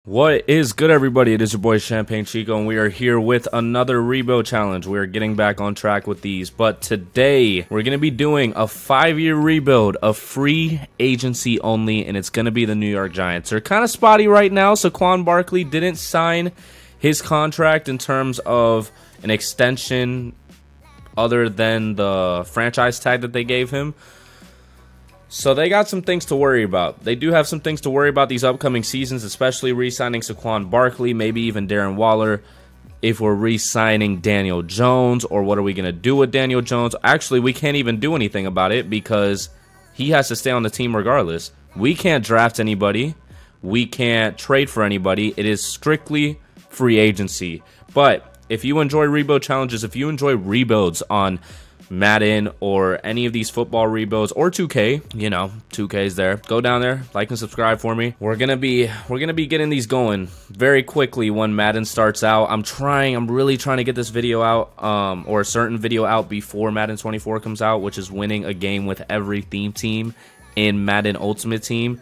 What is good, everybody? It is your boy Champagne Chico, and we are here with another rebuild challenge. We are getting back on track with these, but today we're going to be doing a 5-year rebuild of free agency only, and it's going to be the New York Giants. They're kind of spotty right now. Saquon Barkley didn't sign his contract in terms of an extension other than the franchise tag that they gave him. So they got some things to worry about. They do have some things to worry about these upcoming seasons, especially re-signing Saquon Barkley, maybe even Darren Waller. If we're re-signing Daniel Jones, or what are we going to do with Daniel Jones? Actually, we can't even do anything about it because he has to stay on the team regardless. We can't draft anybody. We can't trade for anybody. It is strictly free agency. But if you enjoy rebuild challenges, if you enjoy rebuilds on Madden or any of these football rebuilds or 2K, you know, 2K is there. Go down there, like and subscribe for me. We're gonna be getting these going very quickly when Madden starts out. I'm really trying to get this video out, or a certain video out before Madden 24 comes out, which is winning a game with every theme team in Madden Ultimate Team.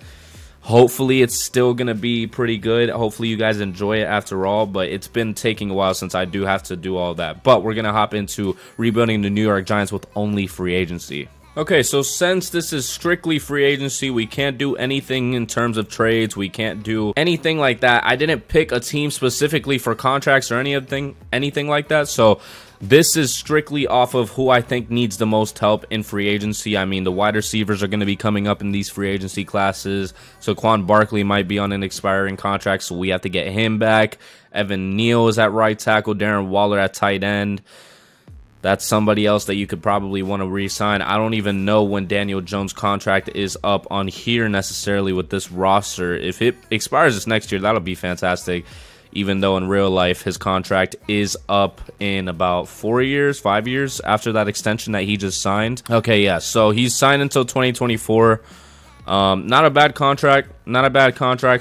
Hopefully it's still going to be pretty good. Hopefully you guys enjoy it after all, but it's been taking a while since I do have to do all that. But we're going to hop into rebuilding the New York Giants with only free agency. Okay, so since this is strictly free agency, we can't do anything in terms of trades. We can't do anything like that. I didn't pick a team specifically for contracts or anything like that. So this is strictly off of who I think needs the most help in free agency. I mean, the wide receivers are going to be coming up in these free agency classes. Saquon Barkley might be on an expiring contract, so we have to get him back. Evan Neal is at right tackle. Darren Waller at tight end. That's somebody else that you could probably want to re-sign. I don't even know when Daniel Jones' contract is up on here necessarily with this roster. If it expires this next year, that'll be fantastic. Even though in real life his contract is up in about 4 years, 5 years after that extension that he just signed. Okay, yeah, so he's signed until 2024. Not a bad contract,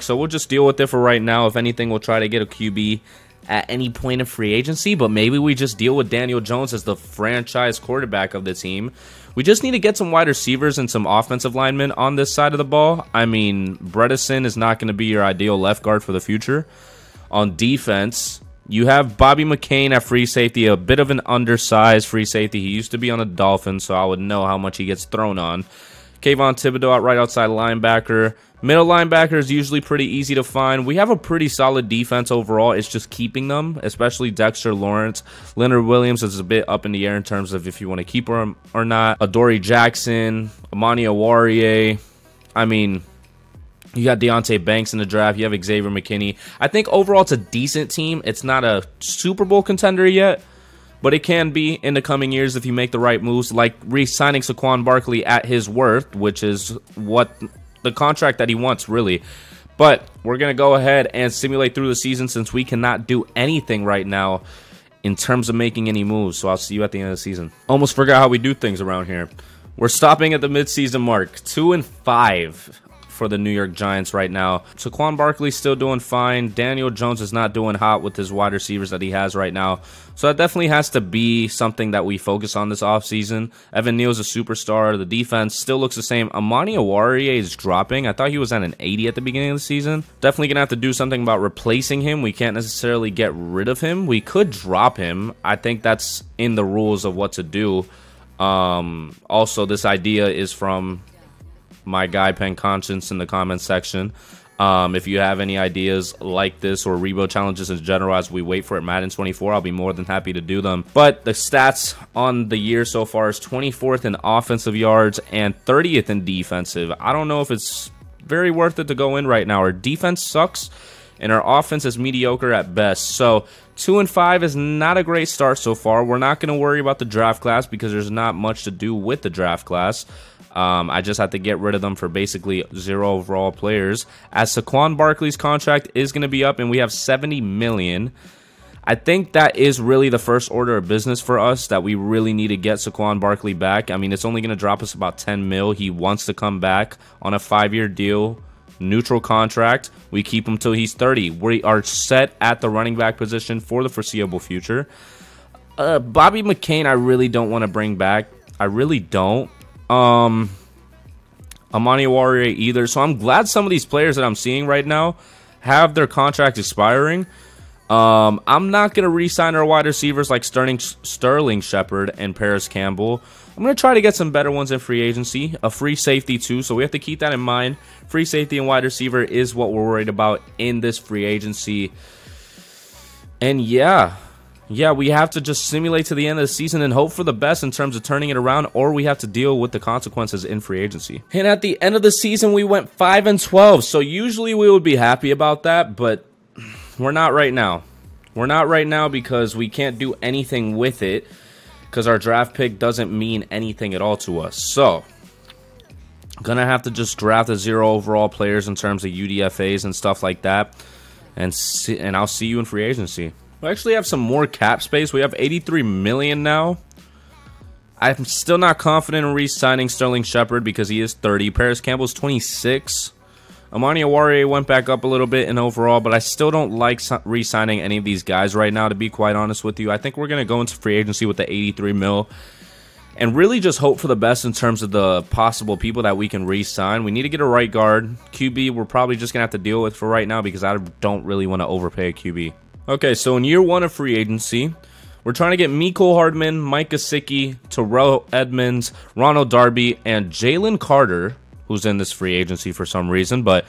so we'll just deal with it for right now. If anything, we'll try to get a QB at any point of free agency, but maybe we just deal with Daniel Jones as the franchise quarterback of the team. We just need to get some wide receivers and some offensive linemen on this side of the ball. I mean, Bredesen is not going to be your ideal left guard for the future. On defense, you have Bobby McCain at free safety, a bit of an undersized free safety. He used to be on the Dolphins, so I would know how much he gets thrown on. Kayvon Thibodeau at right outside linebacker. Middle linebacker is usually pretty easy to find. We have a pretty solid defense overall. It's just keeping them, especially Dexter Lawrence. Leonard Williams is a bit up in the air in terms of if you want to keep him or not. Adoree Jackson, Amani Oruwariye. I mean, you got Deonte Banks in the draft. You have Xavier McKinney. I think overall it's a decent team. It's not a Super Bowl contender yet, but it can be in the coming years if you make the right moves, like re-signing Saquon Barkley at his worth, which is what the contract that he wants, really. But we're going to go ahead and simulate through the season since we cannot do anything right now in terms of making any moves. So I'll see you at the end of the season. Almost forgot how we do things around here. We're stopping at the midseason mark, 2-5. For the New York Giants right now. Saquon Barkley's still doing fine. Daniel Jones is not doing hot with his wide receivers that he has right now. So that definitely has to be something that we focus on this offseason. Evan Neal's a superstar. The defense still looks the same. Amani Oruwariye is dropping. I thought he was at an 80 at the beginning of the season. Definitely going to have to do something about replacing him. We can't necessarily get rid of him. We could drop him. I think that's in the rules of what to do. Also, this idea is from my guy Pen Conscience in the comments section. If you have any ideas like this or rebuild challenges in general as we wait for it Madden 24, I'll be more than happy to do them. But the stats on the year so far is 24th in offensive yards and 30th in defensive. I don't know if it's very worth it to go in right now. Our defense sucks and our offense is mediocre at best. So 2-5 is not a great start so far. We're not going to worry about the draft class because there's not much to do with the draft class. I just have to get rid of them for basically 0 overall players. As Saquon Barkley's contract is going to be up and we have $70 million. I think that is really the first order of business for us, that we really need to get Saquon Barkley back. I mean, it's only going to drop us about 10 mil. He wants to come back on a 5-year deal, neutral contract. We keep him till he's 30. We are set at the running back position for the foreseeable future. Bobby McCain, I really don't want to bring back. I really don't. Amani Oruwariye either. So I'm glad some of these players that I'm seeing right now have their contracts expiring. I'm not going to re-sign our wide receivers like Sterling Shepard and Paris Campbell. I'm going to try to get some better ones in free agency. A free safety too, so we have to keep that in mind. Free safety and wide receiver is what we're worried about in this free agency. And yeah, we have to just simulate to the end of the season and hope for the best in terms of turning it around, or we have to deal with the consequences in free agency. And at the end of the season, we went 5-12, so usually we would be happy about that, but we're not right now. We're not right now because we can't do anything with it because our draft pick doesn't mean anything at all to us. So, gonna have to just draft the 0 overall players in terms of UDFAs and stuff like that, and I'll see you in free agency. We actually have some more cap space. We have 83 million now. I'm still not confident in re-signing Sterling Shepard because he is 30. Paris Campbell's 26. Amani Oruwariye went back up a little bit in overall, but I still don't like re-signing any of these guys right now, to be quite honest with you. I think we're going to go into free agency with the 83 mil and really just hope for the best in terms of the possible people that we can re-sign. We need to get a right guard. QB, we're probably just going to have to deal with for right now because I don't really want to overpay a QB. Okay, so in year 1 of free agency, we're trying to get Mecole Hardman, Mike Gesicki, Terrell Edmunds, Ronald Darby, and Jalen Carter, who's in this free agency for some reason, but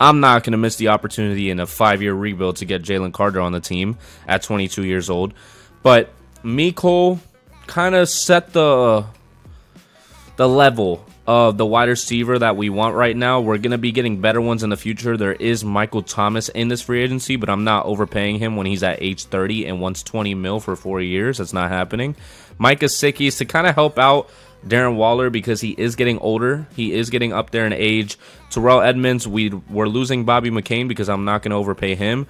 I'm not going to miss the opportunity in a 5-year rebuild to get Jalen Carter on the team at 22 years old. But Mecole kind of set the level of the wide receiver that we want right now. We're going to be getting better ones in the future. There is Michael Thomas in this free agency, but I'm not overpaying him when he's at age 30 and wants 20 mil for 4 years. That's not happening. Mike Gesicki is to kind of help out Darren Waller because he is getting older. He is getting up there in age. Terrell Edmunds, we're losing Bobby McCain because I'm not going to overpay him.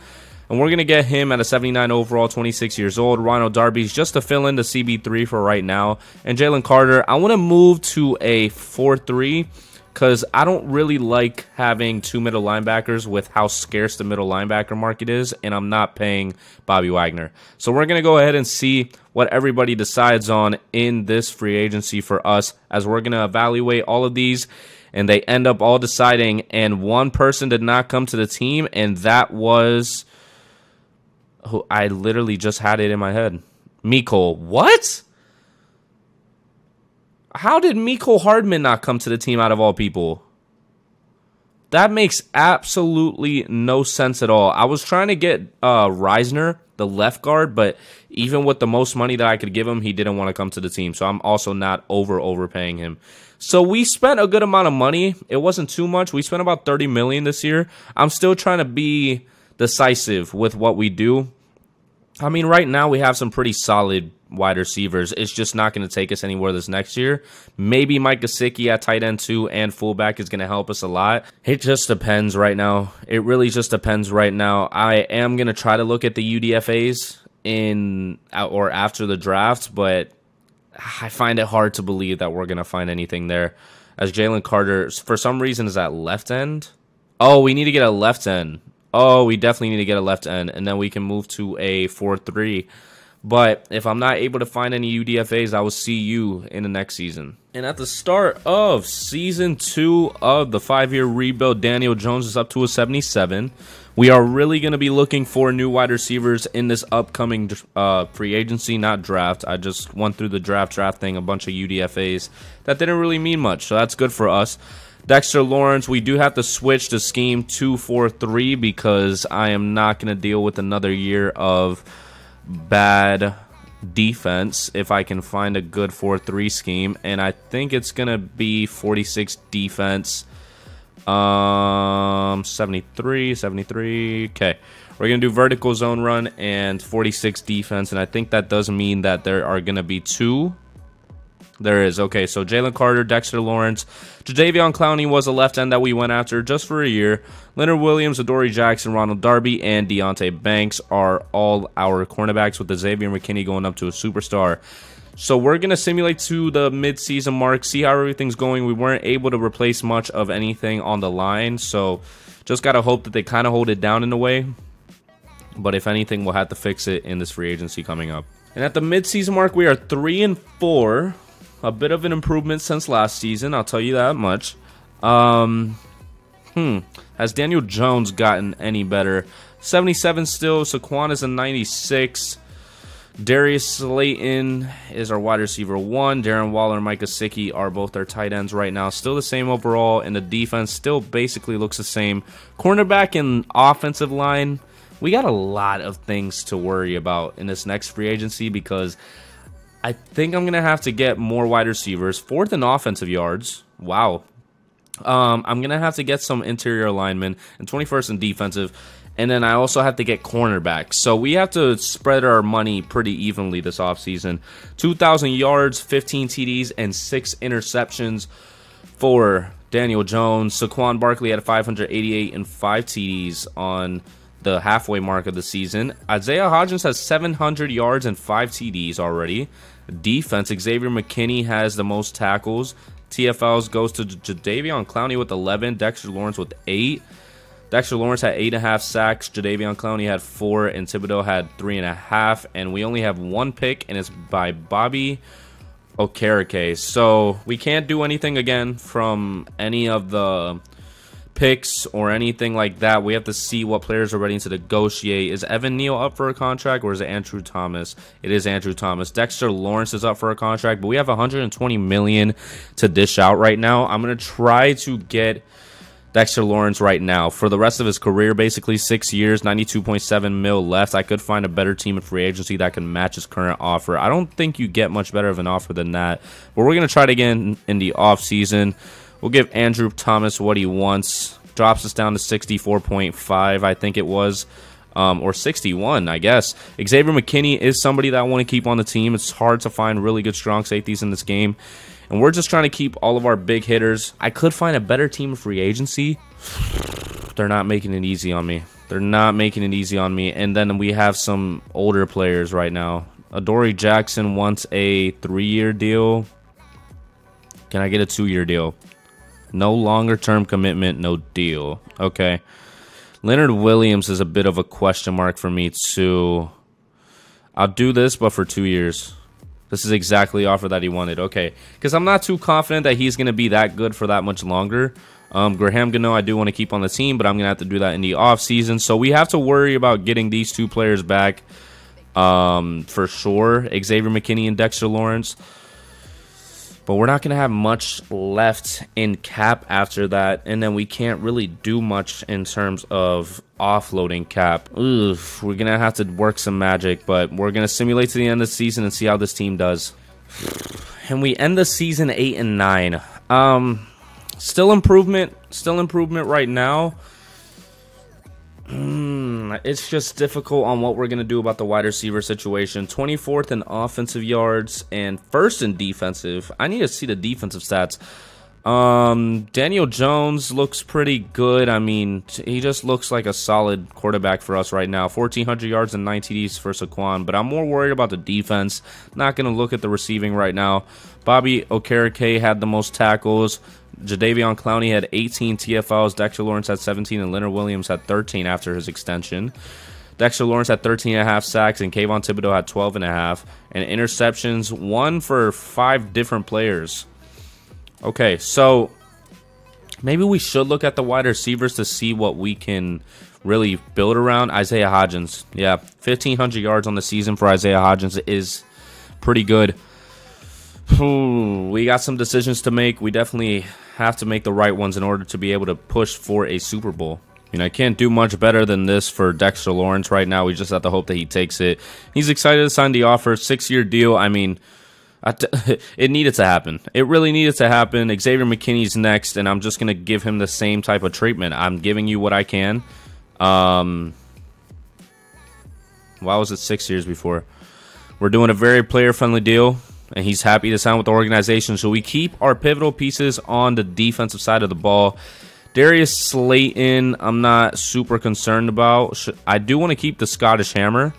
And we're going to get him at a 79 overall, 26 years old. Ronald Darby's just to fill in the CB3 for right now. And Jalen Carter, I want to move to a 4-3 because I don't really like having 2 middle linebackers with how scarce the middle linebacker market is, and I'm not paying Bobby Wagner. So we're going to go ahead and see what everybody decides on in this free agency for us, as we're going to evaluate all of these, and they end up all deciding, and one person did not come to the team, and that was who I literally just had it in my head. Mecole. What? How did Mecole Hardman not come to the team out of all people? That makes absolutely no sense at all. I was trying to get Reisner, the left guard, but even with the most money that I could give him, he didn't want to come to the team. So I'm also not overpaying him. So we spent a good amount of money. It wasn't too much. We spent about 30 million this year. I'm still trying to be decisive with what we do. I mean, right now we have some pretty solid wide receivers. It's just not going to take us anywhere this next year. Maybe Mike Gesicki at tight end 2 and fullback is going to help us a lot. It just depends right now. It really just depends right now. I am going to try to look at the UDFAs in or after the draft, but I find it hard to believe that we're going to find anything there. As Jalen Carter, for some reason, is at left end. Oh, we need to get a left end. Oh, we definitely need to get a left end, and then we can move to a 4-3. But if I'm not able to find any UDFAs, I will see you in the next season. And at the start of Season 2 of the 5-year rebuild, Daniel Jones is up to a 77. We are really going to be looking for new wide receivers in this upcoming free agency, not draft. I just went through the draft thing, a bunch of UDFAs. That didn't really mean much, so that's good for us. Dexter Lawrence, we do have to switch the scheme 2-4-3 because I am not going to deal with another year of bad defense if I can find a good 4-3 scheme, and I think it's going to be 46 defense, 73, okay. We're going to do vertical zone run and 46 defense, and I think that does mean that there are going to be 2. There is. Okay, so Jalen Carter, Dexter Lawrence, Jadeveon Clowney was a left end that we went after just for a year. Leonard Williams, Adoree Jackson, Ronald Darby, and Deonte Banks are all our cornerbacks, with the Xavier McKinney going up to a superstar. So we're going to simulate to the mid-season mark, see how everything's going. We weren't able to replace much of anything on the line, so just got to hope that they kind of hold it down in a way. But if anything, we'll have to fix it in this free agency coming up. And at the mid-season mark, we are 3-4. A bit of an improvement since last season, I'll tell you that much. Has Daniel Jones gotten any better? 77 still. Saquon is a 96. Darius Slayton is our wide receiver 1. Darren Waller and Mike Gesicki are both our tight ends right now. Still the same overall, and the defense still basically looks the same. Cornerback and offensive line, we got a lot of things to worry about in this next free agency because I think I'm going to have to get more wide receivers. 4th in offensive yards. Wow. I'm going to have to get some interior linemen, and 21st in defensive. And then I also have to get cornerbacks. So we have to spread our money pretty evenly this offseason. 2,000 yards, 15 TDs, and 6 interceptions for Daniel Jones. Saquon Barkley had 588 and 5 TDs on the halfway mark of the season. Isaiah Hodgins has 700 yards and 5 TDs already. Defense, Xavier McKinney has the most tackles. TFLs goes to Jadeveon Clowney with 11. Dexter Lawrence with 8. Dexter Lawrence had 8.5 sacks. Jadeveon Clowney had 4, and Thibodeau had 3.5. And we only have 1 pick, and it's by Bobby Okereke. So we can't do anything again from any of the picks or anything like that. We have to see what players are ready to negotiate. Is Evan Neal up for a contract, or is it Andrew Thomas? It is Andrew Thomas. Dexter Lawrence is up for a contract, but we have $120 million to dish out right now. I'm going to try to get Dexter Lawrence right now for the rest of his career, basically 6 years, $92.7 million left. I could find a better team in free agency that can match his current offer. I don't think you get much better of an offer than that, but we're going to try it again in the offseason. We'll give Andrew Thomas what he wants. Drops us down to 64.5, I think it was, or 61, I guess. Xavier McKinney is somebody that I want to keep on the team. It's hard to find really good strong safeties in this game. And we're just trying to keep all of our big hitters. I could find a better team in free agency. They're not making it easy on me. They're not making it easy on me. And then we have some older players right now. Adoree Jackson wants a 3-year deal. Can I get a 2-year deal? No longer term commitment, no deal. Okay. Leonard Williams is a bit of a question mark for me too. I'll do this, but for 2 years. This is exactly the offer that he wanted. Okay, because I'm not too confident that he's going to be that good for that much longer. Graham Gano, I do want to keep on the team, but I'm going to have to do that in the offseason. So we have to worry about getting these 2 players back for sure. Xavier McKinney and Dexter Lawrence. But we're not going to have much left in cap after that. And then we can't really do much in terms of offloading cap. We're going to have to work some magic. But we're going to simulate to the end of the season and see how this team does. And we end the season 8-9. Still improvement. Still improvement right now. It's just difficult on what we're going to do about the wide receiver situation. 24th in offensive yards and 1st in defensive. I need to see the defensive stats. Daniel Jones looks pretty good. I mean, he just looks like a solid quarterback for us right now. 1,400 yards and 9 TDs for Saquon. But I'm more worried about the defense. Not going to look at the receiving right now. Bobby Okereke had the most tackles. Jadeveon Clowney had 18 TFLs. Dexter Lawrence had 17, and Leonard Williams had 13 after his extension. Dexter Lawrence had 13.5 sacks, and Kayvon Thibodeau had 12.5. And interceptions, 1 for 5 different players. Okay, so maybe we should look at the wide receivers to see what we can really build around. Isaiah Hodgins, yeah, 1,500 yards on the season for Isaiah Hodgins is pretty good. We got some decisions to make. We definitely have to make the right ones in order to be able to push for a Super Bowl. I mean, I can't do much better than this for Dexter Lawrence right now. We just have to hope that he takes it. He's excited to sign the offer. 6-year deal. I mean, it needed to happen. It really needed to happen. Xavier McKinney's next, and I'm just going to give him the same type of treatment. I'm giving you what I can. Why was it 6 years before? We're doing a very player-friendly deal, and he's happy to sign with the organization. So we keep our pivotal pieces on the defensive side of the ball. Darius Slayton, I'm not super concerned about. I do want to keep the Scottish Hammer.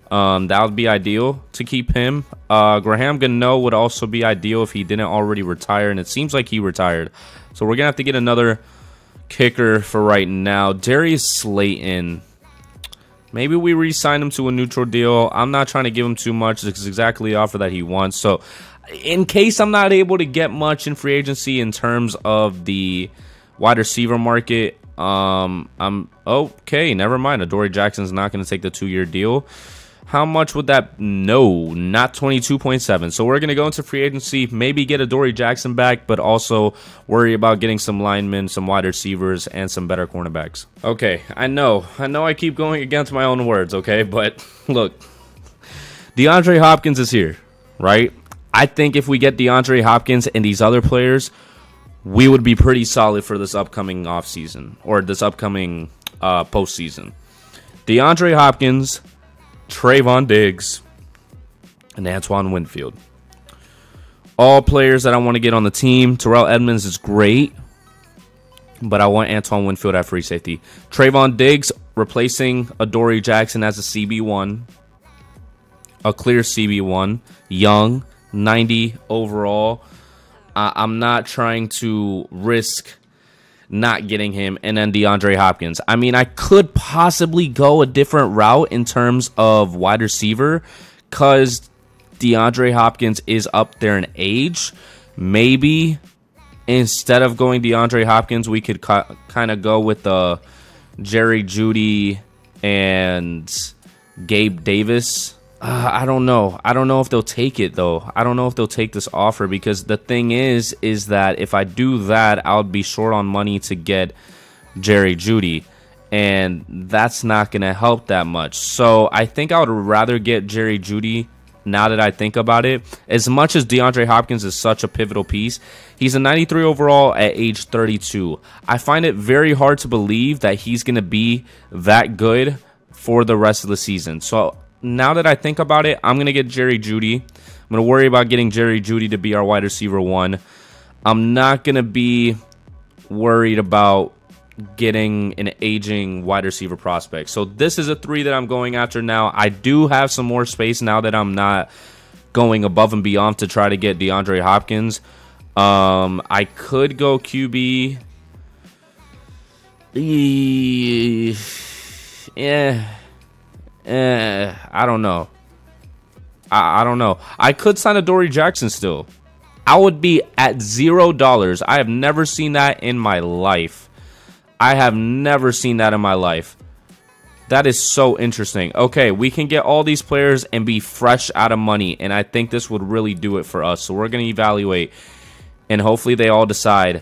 That would be ideal to keep him. Graham Gano would also be ideal if he didn't already retire, and it seems like he retired. So we're going to have to get another kicker for right now. Darius Slayton. Maybe we re-sign him to a neutral deal. I'm not trying to give him too much. It's exactly the offer that he wants. So in case I'm not able to get much in free agency in terms of the wide receiver market, I'm okay. Never mind. Adoree Jackson's not going to take the 2-year deal. How much would that? No, not 22.7. So we're going to go into free agency, maybe get Adoree Jackson back, but also worry about getting some linemen, some wide receivers, and some better cornerbacks. Okay, I know I keep going against my own words, okay? But look, DeAndre Hopkins is here, right? I think if we get DeAndre Hopkins and these other players, we would be pretty solid for this upcoming offseason or this upcoming postseason. DeAndre Hopkins, Trayvon Diggs, and Antoine Winfield. All players that I want to get on the team. Terrell Edmonds is great, but I want Antoine Winfield at free safety. Trayvon Diggs replacing Adoree Jackson as a CB1. A clear CB1. Young, 90 overall. I'm not trying to risk not getting him. And then DeAndre Hopkins. I mean, I could possibly go a different route in terms of wide receiver because DeAndre Hopkins is up there in age. Maybe instead of going DeAndre Hopkins, we could kind of go with Jerry Jeudy and Gabe Davis. I don't know. I don't know if they'll take it, though. I don't know if they'll take this offer because the thing is that if I do that, I'll be short on money to get Jerry Jeudy, and that's not going to help that much. So I think I would rather get Jerry Jeudy now that I think about it. As much as DeAndre Hopkins is such a pivotal piece, he's a 93 overall at age 32. I find it very hard to believe that he's going to be that good for the rest of the season. So now that I think about it, I'm going to get Jerry Jeudy. I'm going to worry about getting Jerry Jeudy to be our wide receiver 1. I'm not going to be worried about getting an aging wide receiver prospect. So this is a 3 that I'm going after now. I do have some more space now that I'm not going above and beyond to try to get DeAndre Hopkins. I could go QB. Yeah. I don't know. I don't know. I could sign Adoree Jackson still. I would be at $0. I have never seen that in my life. I have never seen that in my life. That is so interesting. Okay, we can get all these players and be fresh out of money, and I think this would really do it for us. So we're going to evaluate, and hopefully they all decide.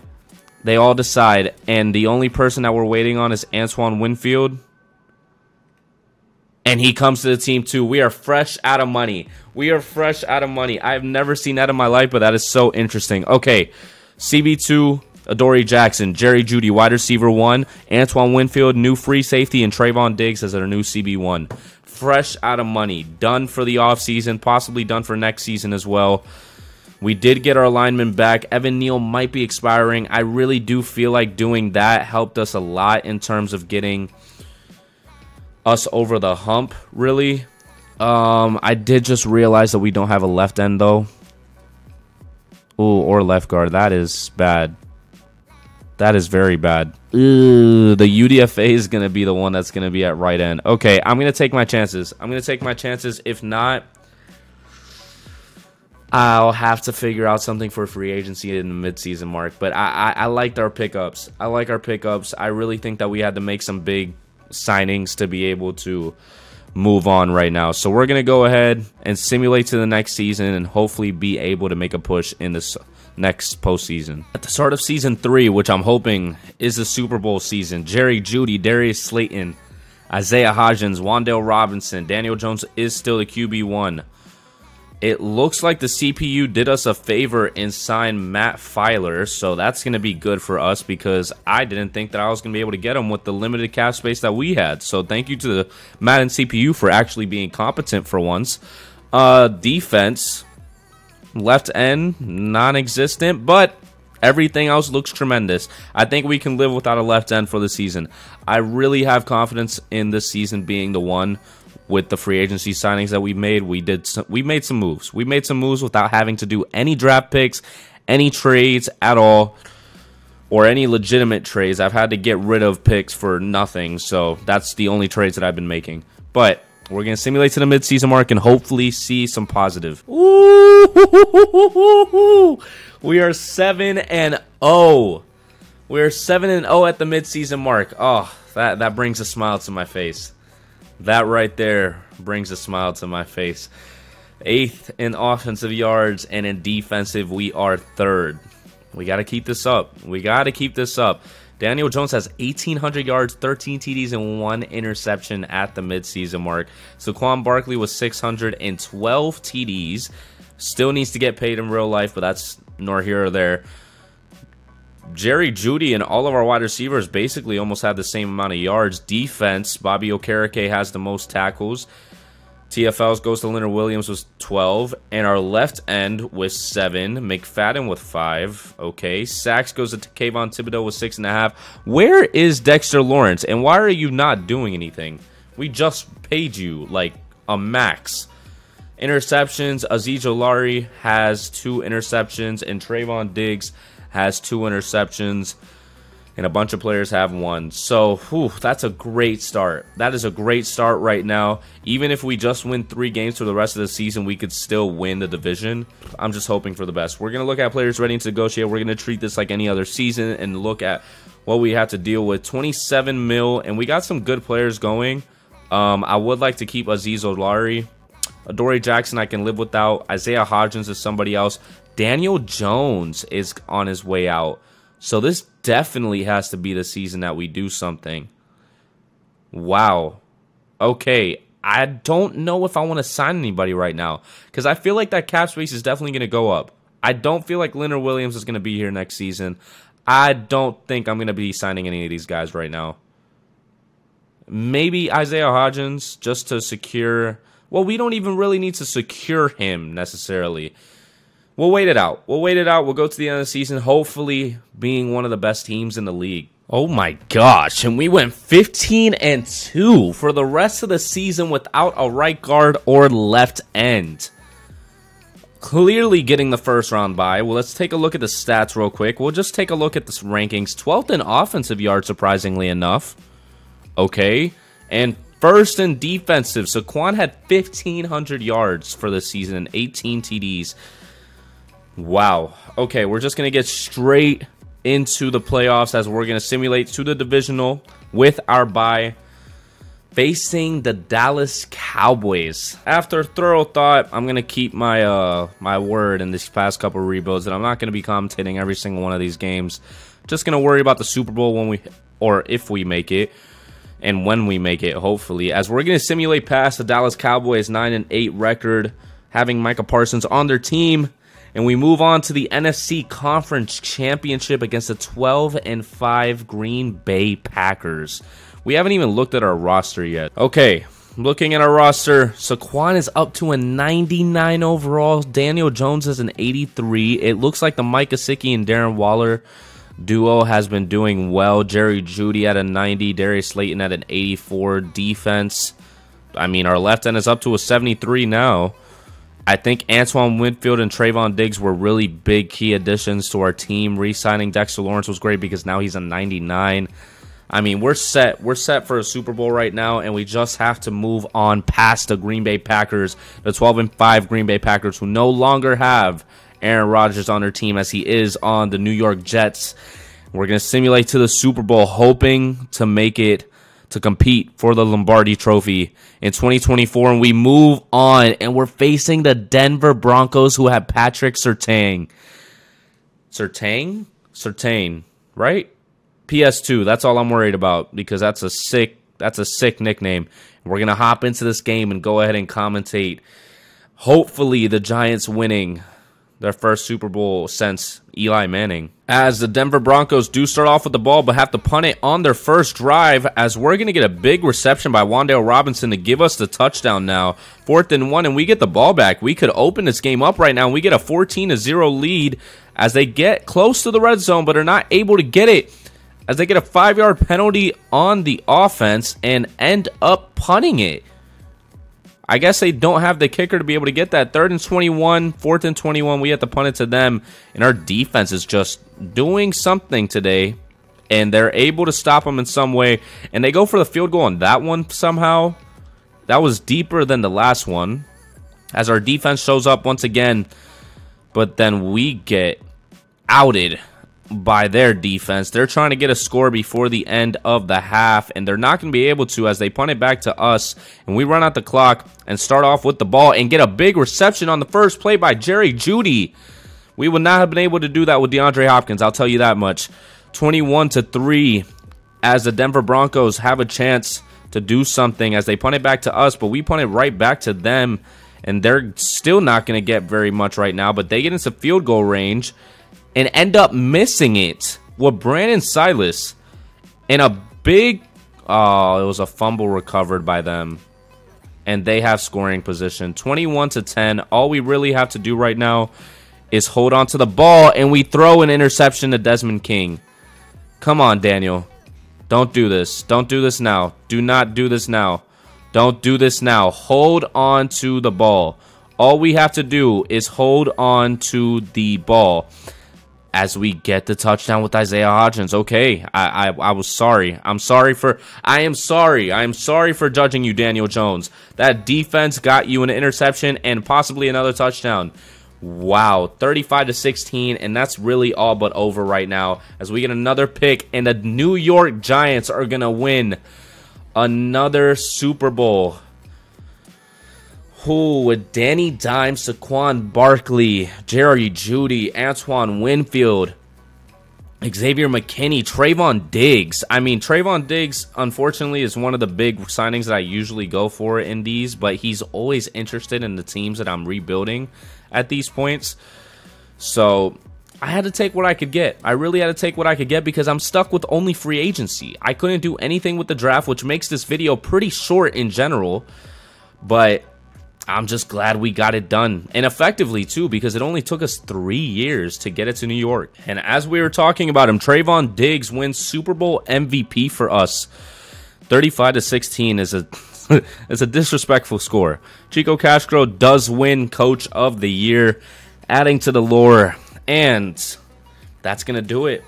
They all decide, and the only person that we're waiting on is Antoine Winfield. And he comes to the team too. We are fresh out of money. We are fresh out of money. I have never seen that in my life, but that is so interesting. Okay, CB2, Adoree Jackson, Jerry Jeudy, wide receiver 1, Antoine Winfield, new free safety, and Trayvon Diggs as our new CB1. Fresh out of money. Done for the offseason, possibly done for next season as well. We did get our lineman back. Evan Neal might be expiring. I really do feel like doing that helped us a lot in terms of getting us over the hump, really. I did just realize that we don't have a left end, though. Ooh, or left guard. That is bad. That is very bad. Ooh, the UDFA is going to be the one that's going to be at right end. Okay, I'm going to take my chances. I'm going to take my chances. If not, I'll have to figure out something for free agency in the midseason mark. But I liked our pickups. I like our pickups. I really think that we had to make some big signings to be able to move on right now. So we're going to go ahead and simulate to the next season and hopefully be able to make a push in this next postseason. At the start of season 3, which I'm hoping is the Super Bowl season, Jerry Jeudy, Darius Slayton, Isaiah Hodgins, Wan'Dale Robinson, Daniel Jones is still the QB1. It looks like the CPU did us a favor and signed Matt Filer, so that's going to be good for us because I didn't think that I was going to be able to get him with the limited cap space that we had. So thank you to the Madden CPU for actually being competent for once. Defense, left end, non-existent, but everything else looks tremendous. I think we can live without a left end for the season. I really have confidence in this season being the one. With the free agency signings that we made, we made some moves. We made some moves without having to do any draft picks, any trades at all, or any legitimate trades. I've had to get rid of picks for nothing, so that's the only trades that I've been making. But we're going to simulate to the midseason mark and hopefully see some positive. Ooh, we are 7-0. We're 7-0 at the midseason mark. Oh, that brings a smile to my face. That right there brings a smile to my face. 8th in offensive yards, and in defensive, we are 3rd. We got to keep this up. We got to keep this up. Daniel Jones has 1,800 yards, 13 TDs, and 1 interception at the midseason mark. Saquon Barkley was 612 TDs. Still needs to get paid in real life, but that's nor here or there. Jerry Jeudy and all of our wide receivers basically almost had the same amount of yards. Defense, Bobby Okereke has the most tackles. TFLs goes to Leonard Williams with 12. And our left end with 7. McFadden with 5. Okay. Sacks goes to Kayvon Thibodeau with 6.5. Where is Dexter Lawrence? And why are you not doing anything? We just paid you like a max. Interceptions, Azeez Ojulari has 2 interceptions. And Trayvon Diggs has 2 interceptions, and a bunch of players have 1. So, that's a great start. That is a great start right now. Even if we just win 3 games for the rest of the season, we could still win the division. I'm just hoping for the best. We're going to look at players ready to negotiate. We're going to treat this like any other season and look at what we have to deal with. 27 mil, and we got some good players going. I would like to keep Azeez Ojulari. Adoree Jackson I can live without. Isaiah Hodgins is somebody else. Daniel Jones is on his way out. So this definitely has to be the season that we do something. Wow. Okay. I don't know if I want to sign anybody right now, because I feel like that cap space is definitely going to go up. I don't feel like Leonard Williams is going to be here next season. I don't think I'm going to be signing any of these guys right now. Maybe Isaiah Hodgins just to secure... Well, we don't even really need to secure him necessarily. We'll wait it out. We'll wait it out. We'll go to the end of the season, hopefully being one of the best teams in the league. Oh my gosh, and we went 15-2 for the rest of the season without a right guard or left end. Clearly getting the first round bye. Well, let's take a look at the stats real quick. We'll just take a look at the rankings. 12th in offensive yards, surprisingly enough. Okay, and first in defensive. Saquon had 1,500 yards for the season and 18 TDs. Wow. Okay, we're just going to get straight into the playoffs as we're going to simulate to the divisional with our bye, facing the Dallas Cowboys. After thorough thought, I'm going to keep my my word in these past couple of rebuilds that I'm not going to be commentating every single one of these games. Just going to worry about the Super Bowl when we, or if we make it, and when we make it, hopefully, as we're going to simulate past the Dallas Cowboys 9-8 record, having Micah Parsons on their team. And we move on to the NFC Conference Championship against the 12-5 Green Bay Packers. We haven't even looked at our roster yet. Okay, looking at our roster, Saquon is up to a 99 overall. Daniel Jones is an 83. It looks like the Mike Gesicki and Darren Waller duo has been doing well. Jerry Jeudy at a 90. Darius Slayton at an 84. Defense, I mean, our left end is up to a 73 now. I think Antoine Winfield and Trayvon Diggs were really big key additions to our team. Re-signing Dexter Lawrence was great because now he's a 99. I mean, we're set. We're set for a Super Bowl right now, and we just have to move on past the Green Bay Packers, the 12-5 Green Bay Packers, who no longer have Aaron Rodgers on their team as he is on the New York Jets. We're going to simulate to the Super Bowl, hoping to make it to compete for the Lombardi Trophy in 2024, and we move on, and we're facing the Denver Broncos, who have Patrick Surtain. Surtain, right? PS2. That's all I'm worried about, because that's a sick nickname. We're gonna hop into this game and go ahead and commentate. Hopefully, the Giants winning their first Super Bowl since Eli Manning, as the Denver Broncos do start off with the ball but have to punt it on their first drive, as we're going to get a big reception by Wan'Dale Robinson to give us the touchdown now. 4th and 1, and we get the ball back. We could open this game up right now, and we get a 14-0 lead as they get close to the red zone but are not able to get it, as they get a 5-yard penalty on the offense and end up punting it. I guess they don't have the kicker to be able to get that. 3rd and 21, 4th and 21. We have to punt it to them, and our defense is just doing something today, and they're able to stop them in some way, and they go for the field goal on that one somehow. That was deeper than the last one, as our defense shows up once again, but then we get outed by their defense. They're trying to get a score before the end of the half, and they're not going to be able to as they punt it back to us, and we run out the clock and start off with the ball and get a big reception on the first play by Jerry Jeudy. We would not have been able to do that with DeAndre Hopkins, I'll tell you that much. 21-3 as the Denver Broncos have a chance to do something as they punt it back to us, but we punt it right back to them, and they're still not going to get very much right now, but they get into field goal range and end up missing it with Brandon Silas. And a big, it was a fumble recovered by them, and they have scoring position. 21-10. All we really have to do right now is hold on to the ball, and we throw an interception to Desmond King. Come on, Daniel. Don't do this. Don't do this now. Do not do this now. Don't do this now. Hold on to the ball. All we have to do is hold on to the ball as we get the touchdown with Isaiah Hodgins. Okay, I was sorry. I am sorry for judging you, Daniel Jones. That defense got you an interception and possibly another touchdown. Wow, 35-16, and that's really all but over right now as we get another pick, and the New York Giants are going to win another Super Bowl. Who with Danny Dimes, Saquon Barkley, Jerry Jeudy, Antoine Winfield, Xavier McKinney, Trayvon Diggs. I mean, Trayvon Diggs, unfortunately, is one of the big signings that I usually go for in these, but he's always interested in the teams that I'm rebuilding at these points. So I had to take what I could get. I really had to take what I could get because I'm stuck with only free agency. I couldn't do anything with the draft, which makes this video pretty short in general, but I'm just glad we got it done, and effectively too, because it only took us 3 years to get it to New York. And as we were talking about him, Trayvon Diggs wins Super Bowl MVP for us. 35-16 is a it's a disrespectful score. Chico Castro does win Coach of the Year, adding to the lore, and that's gonna do it.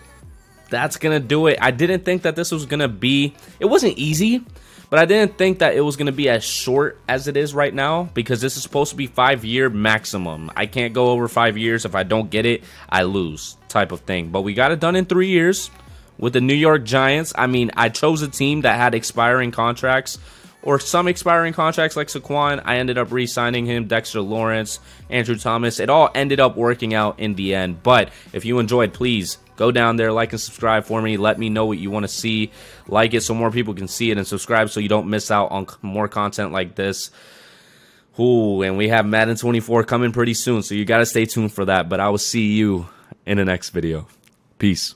That's gonna do it. I didn't think that this was gonna be. It wasn't easy, but I didn't think that it was going to be as short as it is right now because this is supposed to be 5-year maximum. I can't go over 5 years. If I don't get it, I lose type of thing. But we got it done in 3 years with the New York Giants. I mean, I chose a team that had expiring contracts or some expiring contracts like Saquon. I ended up re-signing him, Dexter Lawrence, Andrew Thomas. It all ended up working out in the end. But if you enjoyed, please go down there, like and subscribe for me. Let me know what you want to see. Like it so more people can see it, and subscribe so you don't miss out on more content like this. Ooh, and we have Madden 24 coming pretty soon, so you got to stay tuned for that. But I will see you in the next video. Peace.